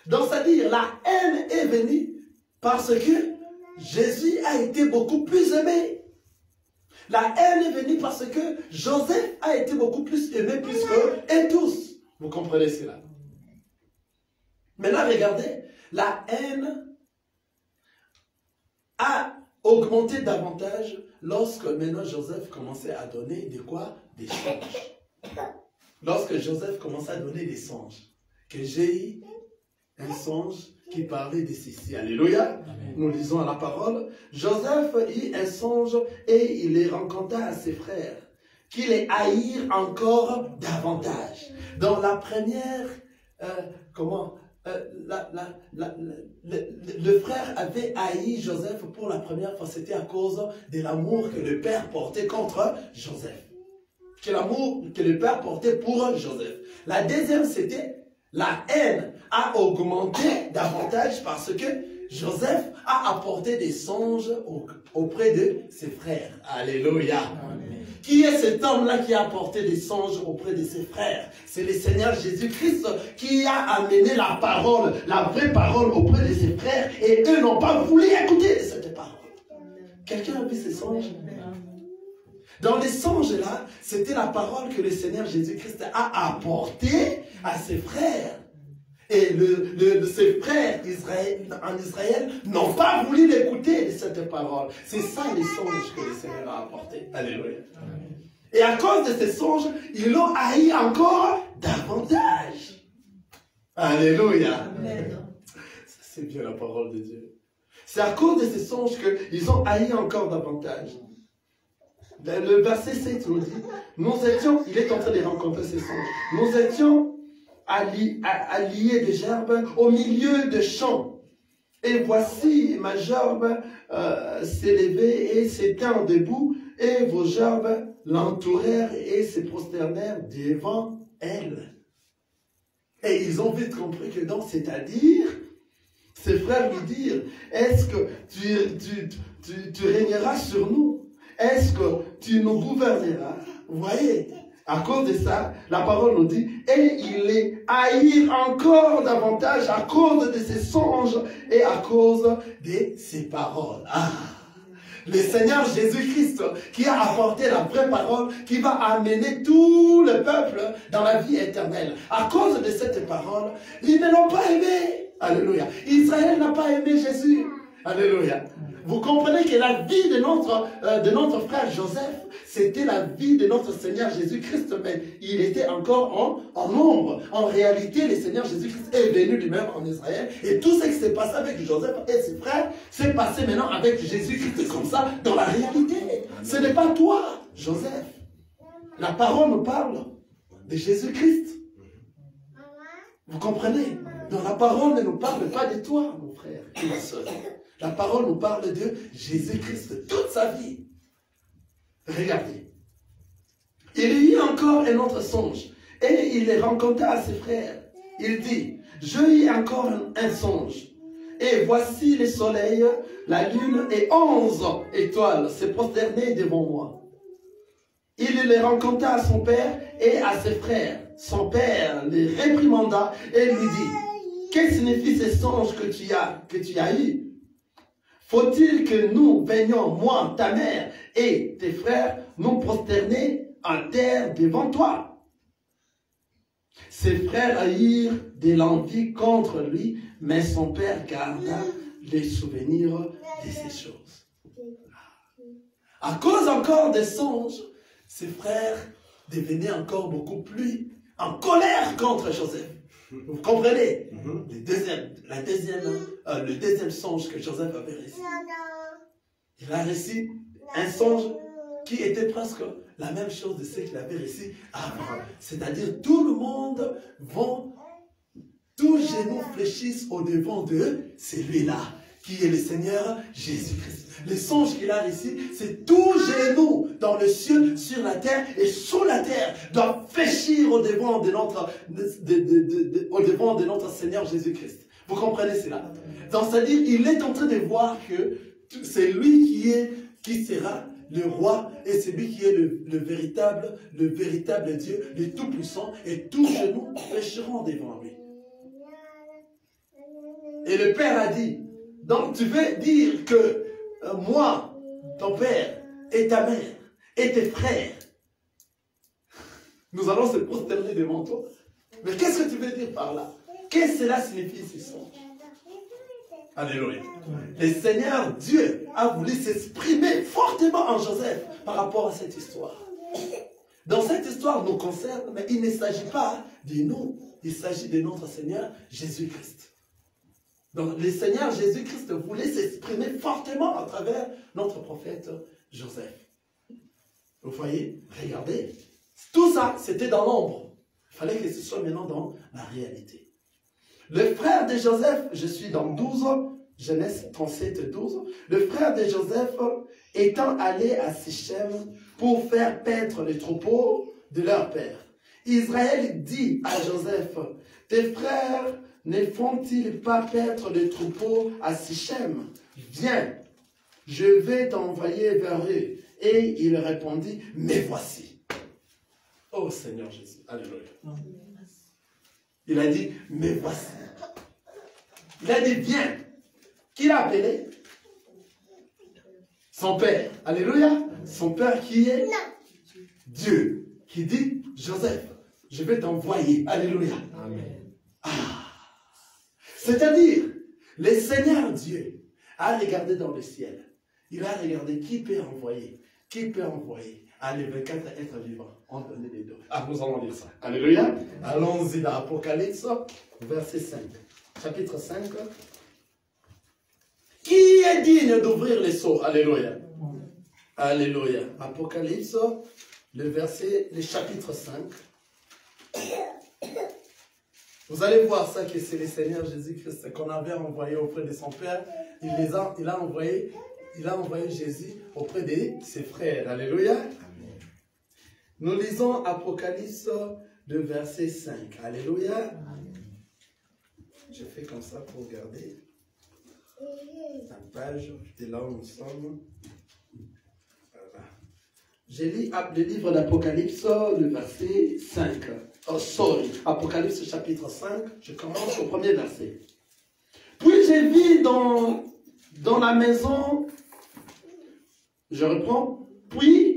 Donc, c'est-à-dire, la haine est venue parce que Jésus a été beaucoup plus aimé. La haine est venue parce que Joseph a été beaucoup plus aimé plus qu'eux et tous. Vous comprenez cela? Maintenant, regardez, la haine a augmenté davantage lorsque maintenant Joseph commençait à donner de quoi? Des songes. Lorsque Joseph commençait à donner des songes, que j'ai eu un songe qui parlait de ceci. Alléluia. Amen. Nous lisons la parole. Joseph eut un songe et il les rencontra à ses frères, qui les haïrent encore davantage. Dans la première, le frère avait haï Joseph pour la première fois, c'était à cause de l'amour que le père portait contre Joseph. Que l'amour que le père portait pour Joseph. La deuxième, c'était la haine a augmenté davantage parce que Joseph a apporté des songes auprès de ses frères. Alléluia. Amen. Qui est cet homme-là qui a apporté des songes auprès de ses frères? C'est le Seigneur Jésus-Christ qui a amené la parole, la vraie parole auprès de ses frères, et eux n'ont pas voulu écouter cette parole. Quelqu'un a vu ces songes? Dans les songes-là, c'était la parole que le Seigneur Jésus-Christ a apportée à ses frères. Et ses frères en Israël n'ont pas voulu l'écouter de cette parole. C'est ça les songes que le Seigneur a apportés. Alléluia. Et à cause de ces songes, ils l'ont haï encore davantage. Alléluia. C'est bien la parole de Dieu. C'est à cause de ces songes qu'ils ont haï encore davantage. Le verset 7 nous dit, nous étions, il est en train de rencontrer ces songes, nous étions alliés de gerbes au milieu de champs. Et voici ma gerbe s'élevait et s'étend debout, et vos gerbes l'entourèrent et se prosternèrent devant elle. Et ils ont vite compris que donc, c'est-à-dire, ses frères lui dirent, est-ce que tu régneras sur nous? Est-ce que tu nous gouverneras? Vous voyez, à cause de ça, la parole nous dit, et il les haït encore davantage à cause de ses songes et à cause de ses paroles. Ah, le Seigneur Jésus-Christ qui a apporté la vraie parole, qui va amener tout le peuple dans la vie éternelle. À cause de cette parole, ils ne l'ont pas aimé. Alléluia. Israël n'a pas aimé Jésus. Alléluia. Vous comprenez que la vie de notre frère Joseph, c'était la vie de notre Seigneur Jésus-Christ, mais il était encore en ombre. En réalité, le Seigneur Jésus-Christ est venu lui-même en Israël, et tout ce qui s'est passé avec Joseph et ses frères, s'est passé maintenant avec Jésus-Christ comme ça, dans la réalité. Ce n'est pas toi, Joseph. La parole nous parle de Jésus-Christ. Vous comprenez? Donc la parole ne nous parle pas de toi, mon frère et ma soeur. La parole nous parle de Jésus-Christ, toute sa vie. Regardez. Il y eut encore un autre songe, et il les rencontra à ses frères. Il dit, je eus encore un songe, et voici le soleil, la lune et 11 étoiles se prosternaient devant moi. il les rencontra à son père et à ses frères. Son père les réprimanda et lui dit, que signifient ces songes que tu as eus? Faut-il que nous venions, moi, ta mère et tes frères, nous prosterner en terre devant toi? Ses frères eurent de l'envie contre lui, mais son père garda les souvenirs de ces choses. À cause encore des songes, ses frères devenaient encore beaucoup plus en colère contre Joseph. Vous comprenez? Le deuxième songe que Joseph avait réussi. Il a réussi un songe qui était presque la même chose de ce qu'il avait réussi avant. C'est-à-dire tout le monde tous genoux fléchissent au devant de celui-là, qui est le Seigneur Jésus-Christ. Le songe qu'il a réussi, c'est tout genou dans le ciel, sur la terre et sous la terre doit fléchir au devant de notre Seigneur Jésus-Christ. Vous comprenez cela? Donc, c'est-à-dire, il est en train de voir que c'est lui qui sera le roi et c'est lui qui est le véritable Dieu, le Tout-Puissant, et tous genoux fléchiront devant lui. Et le Père a dit, donc tu veux dire que moi, ton père, et ta mère, et tes frères, nous allons se prosterner devant toi. Mais qu'est-ce que tu veux dire par là? Qu'est-ce que cela signifie, ces songes? Alléluia. Le Seigneur Dieu a voulu s'exprimer fortement en Joseph par rapport à cette histoire. Dans cette histoire nous concerne, mais il ne s'agit pas de nous, il s'agit de notre Seigneur Jésus-Christ. Donc le Seigneur Jésus-Christ voulait s'exprimer fortement à travers notre prophète Joseph. Vous voyez? Regardez. Tout ça, c'était dans l'ombre. Il fallait que ce soit maintenant dans la réalité. Le frère de Joseph, je suis dans 12, Genèse 37, 12. Le frère de Joseph étant allé à Sichem pour faire paître les troupeaux de leur père. Israël dit à Joseph, tes frères ne font-ils pas paître les troupeaux à Sichem? Viens, je vais t'envoyer vers eux. Et il répondit, mais voici. Oh Seigneur Jésus, alléluia. Il a dit, mais voici. Il a dit, viens. Qui l'a appelé? Son père. Alléluia. Son père qui est Dieu. Qui dit, Joseph, je vais t'envoyer. Alléluia. Amen. Ah. C'est-à-dire, le Seigneur Dieu a regardé dans le ciel. Il a regardé qui peut envoyer. Qui peut envoyer? Allez, 24 êtres vivants. On donne les deux. Ah, nous allons lire ça. Alléluia. Allons-y dans Apocalypse, verset 5. Chapitre 5. Qui est digne d'ouvrir les sceaux? Alléluia. Alléluia. Apocalypse, le chapitre 5. Vous allez voir ça, que c'est le Seigneur Jésus-Christ qu'on avait envoyé auprès de son Père. Il a envoyé Jésus auprès de ses frères. Alléluia. Nous lisons Apocalypse, le verset 5. Alléluia. Je fais comme ça pour garder la page de là où nous sommes. Voilà. Je lis le livre d'Apocalypse, le verset 5. Oh, sorry. Apocalypse chapitre 5, je commence au premier verset. Puis j'ai vu dans la maison, je reprends, puis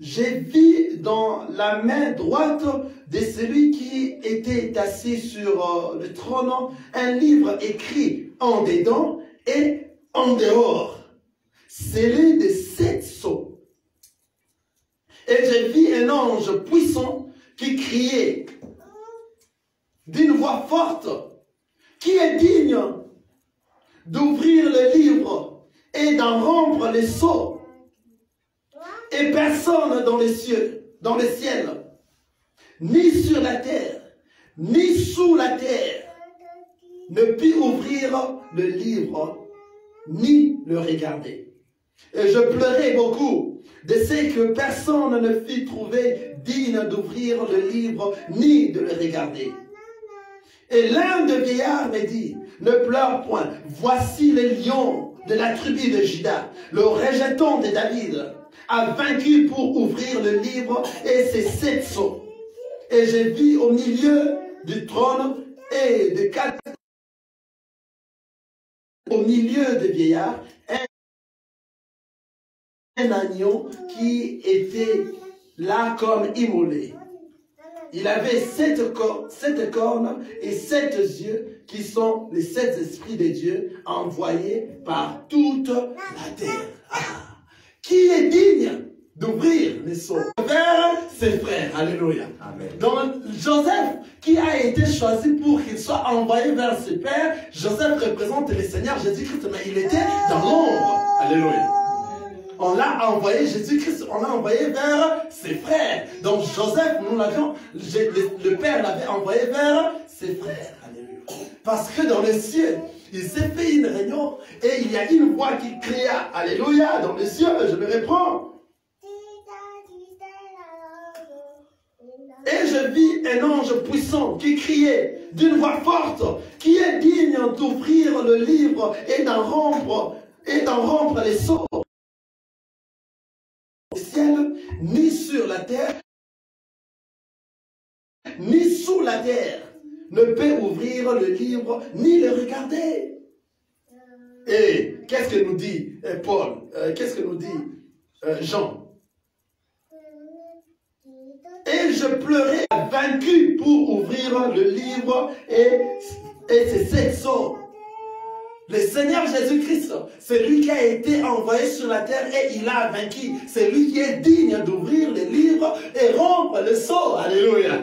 j'ai vu dans la main droite de celui qui était assis sur le trône un livre écrit en dedans et en dehors, scellé de 7 sceaux. Et j'ai vu un ange puissant qui criait d'une voix forte, qui est digne d'ouvrir le livre et d'en rompre les sceaux. Et personne dans les cieux, dans le ciel, ni sur la terre, ni sous la terre, ne put ouvrir le livre, ni le regarder. Et je pleurais beaucoup de ce que personne ne fut trouvé digne d'ouvrir le livre, ni de le regarder. Et l'un des vieillards me dit, ne pleure point, voici le lion de la tribu de Juda, le rejeton de David, a vaincu pour ouvrir le livre et ses 7 sceaux. Et j'ai vu au milieu du trône et des 4, au milieu des vieillards, un agneau qui était là comme immolé. Il avait 7 cornes et 7 yeux qui sont les 7 esprits de Dieu envoyés par toute la terre. Ah. Qui est digne d'ouvrir les sceaux vers ses frères? Alléluia. Amen. Donc Joseph, qui a été choisi pour qu'il soit envoyé vers ses pères, Joseph représente le Seigneur Jésus-Christ, mais il était dans l'ombre. Alléluia. On l'a envoyé, Jésus-Christ, on l'a envoyé vers ses frères. Donc Joseph, nous l'avions, le Père l'avait envoyé vers ses frères. Alléluia. Parce que dans les cieux, il s'est fait une réunion et il y a une voix qui cria, Alléluia, dans les cieux, je me reprends. Et je vis un ange puissant qui criait d'une voix forte, qui est digne d'ouvrir le livre et d'en rompre les sceaux. Ciel, ni sur la terre, ni sous la terre, ne peut ouvrir le livre, ni le regarder. Et qu'est-ce que nous dit Paul? Qu'est-ce que nous dit Jean? Et je pleurais, vaincu pour ouvrir le livre et ses 7 sceaux. Le Seigneur Jésus-Christ, c'est lui qui a été envoyé sur la terre et il a vaincu. C'est lui qui est digne d'ouvrir les livres et rompre le sceau. Alléluia.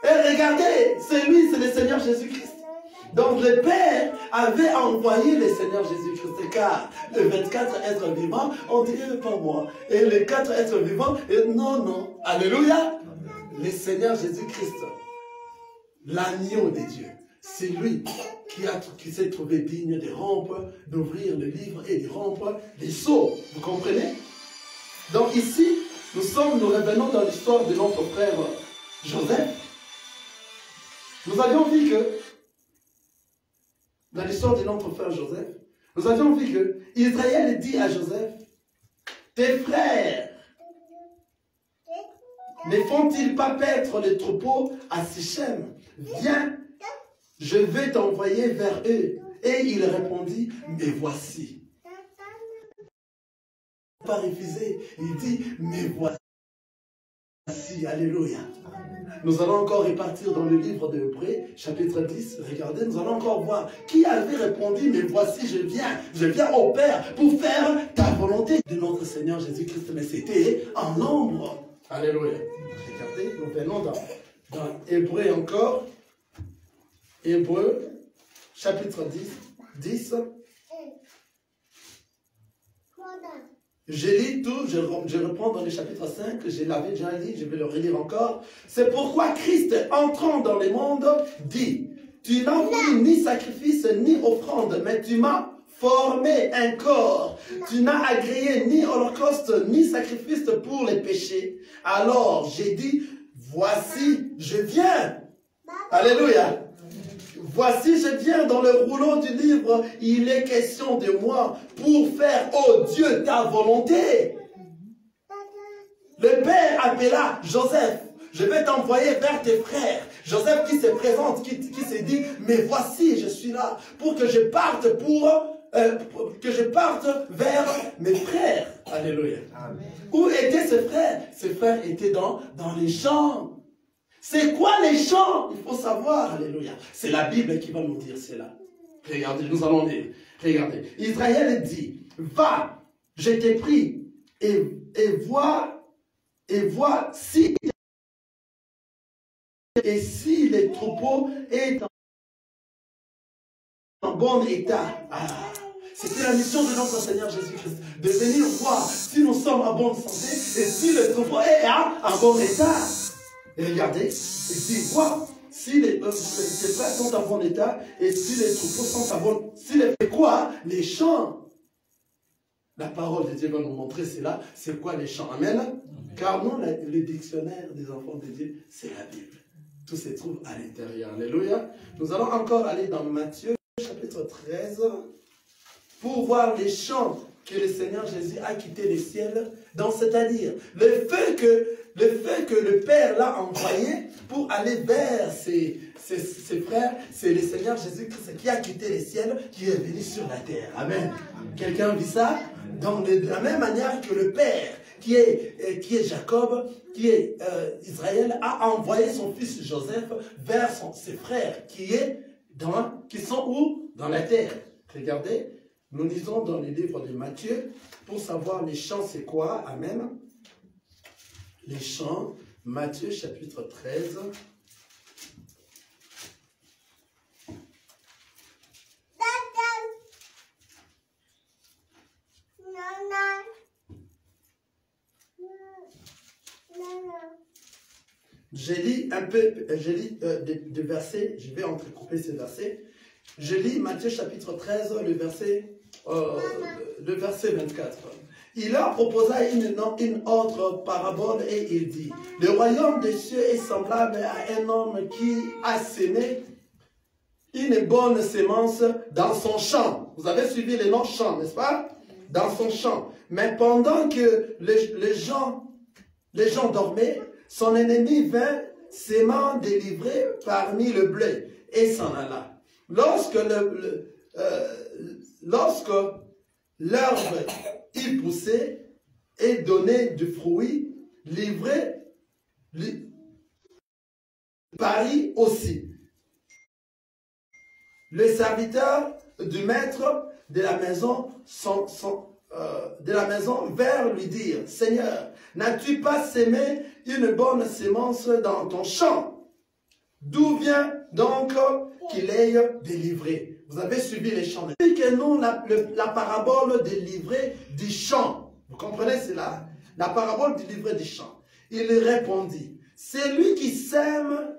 Et regardez, c'est lui, c'est le Seigneur Jésus-Christ. Donc le Père avait envoyé le Seigneur Jésus-Christ, car les 24 êtres vivants, on dirait pas moi. Et les 4 êtres vivants, non, non. Alléluia. Le Seigneur Jésus-Christ, l'agneau de Dieu. C'est lui qui s'est trouvé digne de rompre, d'ouvrir le livre et de rompre les sceaux. Vous comprenez? Donc ici, nous revenons dans l'histoire de notre frère Joseph. Nous avions vu que, dans l'histoire de notre frère Joseph, nous avions vu que Israël dit à Joseph, tes frères ne font-ils pas paître les troupeaux à Sichem? Viens, je vais t'envoyer vers eux. Et il répondit, mais voici. Il n'a pas refusé. Il dit, mais voici. Alléluia. Nous allons encore repartir dans le livre de Hébreux, chapitre 10. Regardez, nous allons encore voir qui avait répondu, mais voici, je viens au Père pour faire ta volonté de notre Seigneur Jésus-Christ. Mais c'était en nombre. Alléluia. Regardez, nous venons dans Hébreux encore. Hébreux, chapitre 10. Je lis tout, je reprends dans le chapitre 5, je l'avais déjà lu, je vais le relire encore. C'est pourquoi Christ, entrant dans le monde, dit, tu n'as voulu ni sacrifice ni offrande, mais tu m'as formé un corps. Tu n'as agréé ni holocauste ni sacrifice pour les péchés. Alors j'ai dit, voici, je viens. Alléluia. Voici, je viens dans le rouleau du livre, il est question de moi pour faire, oh Dieu, ta volonté. Le Père appela Joseph, je vais t'envoyer vers tes frères. Joseph qui se présente, qui se dit, mais voici, je suis là pour que je parte vers mes frères. Alléluia. Amen. Où étaient ses frères? Ses frères étaient dans les champs. C'est quoi les champs? Il faut savoir, alléluia. C'est la Bible qui va nous dire cela. Regardez, nous allons lire. Regardez. Israël dit, va, je t'ai pris, et vois si les troupeaux est en bon état. Ah. C'était la mission de notre Seigneur Jésus-Christ, de venir voir si nous sommes en bonne santé et si le troupeau est en bon état. Et regardez, il dit, vois, si les frères sont en bon état, et si les troupeaux sont en bon état, si les quoi? Les champs. La parole de Dieu va nous montrer cela, c'est quoi les champs? Amen. Amen. Car non, le dictionnaire des enfants de Dieu, c'est la Bible. Tout se trouve à l'intérieur. Alléluia. Nous allons encore aller dans Matthieu, chapitre 13, pour voir les champs que le Seigneur Jésus a quitté le ciel, donc c'est-à-dire le fait que le Père l'a envoyé pour aller vers ses frères, c'est le Seigneur Jésus-Christ qui a quitté le ciel, qui est venu sur la terre. Amen. Quelqu'un vit ça? Donc de la même manière que le Père, qui est Jacob, qui est Israël, a envoyé son fils Joseph vers ses frères, qui sont où? Dans la terre. Regardez, nous lisons dans le livre de Matthieu, pour savoir les chants c'est quoi, amen. Les chants, Matthieu chapitre 13. Je lis des versets, je vais entrecouper ces versets. Je lis Matthieu chapitre 13, le verset 24. Il leur proposa une autre parabole et il dit, le royaume des cieux est semblable à un homme qui a semé une bonne sémence dans son champ. Vous avez suivi les noms champs, n'est-ce pas? Dans son champ. Mais pendant que les gens dormaient, son ennemi vint s'aimant délivré parmi le blé et s'en alla. Lorsque l'herbe y poussait et donnait du fruit, livré parit aussi. Les serviteurs du maître de la maison vinrent lui dire, Seigneur, n'as-tu pas sémé une bonne sémence dans ton champ? D'où vient donc qu'il ait délivré? Vous avez suivi les chants. Que nous, la parabole des livrets du champ. Vous comprenez cela? La parabole du livret du champ. Il répondit, c'est lui qui sème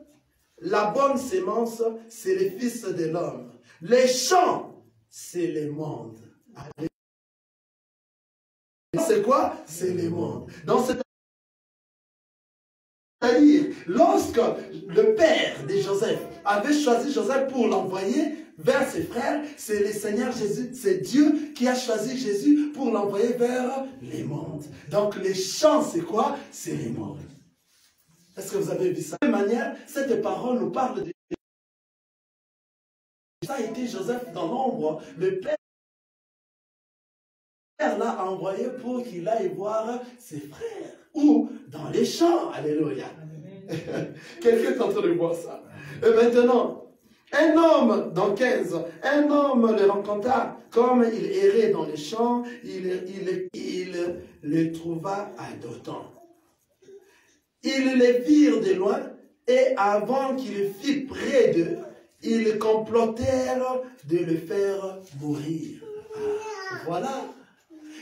la bonne sémence, c'est le Fils de l'homme. Les champs, c'est le monde. C'est quoi? C'est le monde. Donc, c'est-à-dire, lorsque le père de Joseph avait choisi Joseph pour l'envoyer vers ses frères, c'est le Seigneur Jésus, c'est Dieu qui a choisi Jésus pour l'envoyer vers les mondes. Donc, les champs, c'est quoi? C'est les mondes. Est-ce que vous avez vu ça? De toute manière, cette parole nous parle de... Ça a été Joseph dans l'ombre. Le père l'a envoyé pour qu'il aille voir ses frères. Ou dans les champs. Alléluia. Quelqu'un est en train de voir ça. Et maintenant, un homme, dans 15, un homme le rencontra, comme il errait dans les champs, il le trouva à Dothan. Ils les virent de loin, et avant qu'il fût près d'eux, ils complotèrent de le faire mourir. Ah, voilà.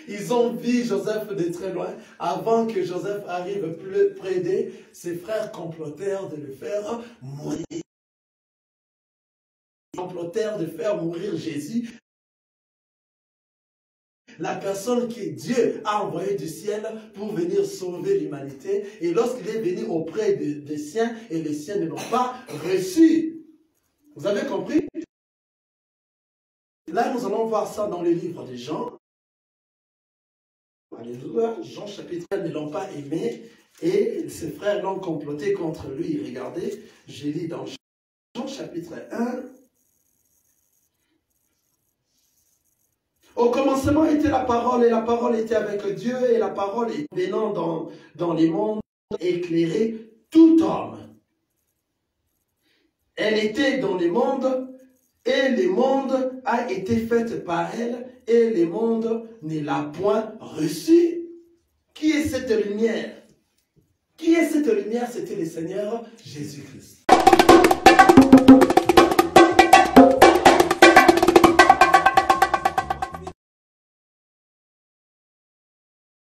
Ils ont vu Joseph de très loin. Avant que Joseph arrive plus près d'eux, ses frères complotèrent de le faire mourir. Ils complotèrent de faire mourir Jésus. La personne que Dieu a envoyée du ciel pour venir sauver l'humanité. Et lorsqu'il est venu auprès des siens, et les siens ne l'ont pas reçu. Vous avez compris? Là, nous allons voir ça dans le livre de Jean. Alléluia. Jean chapitre 1 ne l'ont pas aimé et ses frères l'ont comploté contre lui. Regardez, je lis dans Jean chapitre 1. Au commencement était la parole et la parole était avec Dieu et la parole est venant dans les mondes éclairer tout homme. Elle était dans les mondes et le monde a été fait par elle et le monde ne l'a point reçue. Qui est cette lumière? Qui est cette lumière? C'était le Seigneur Jésus-Christ.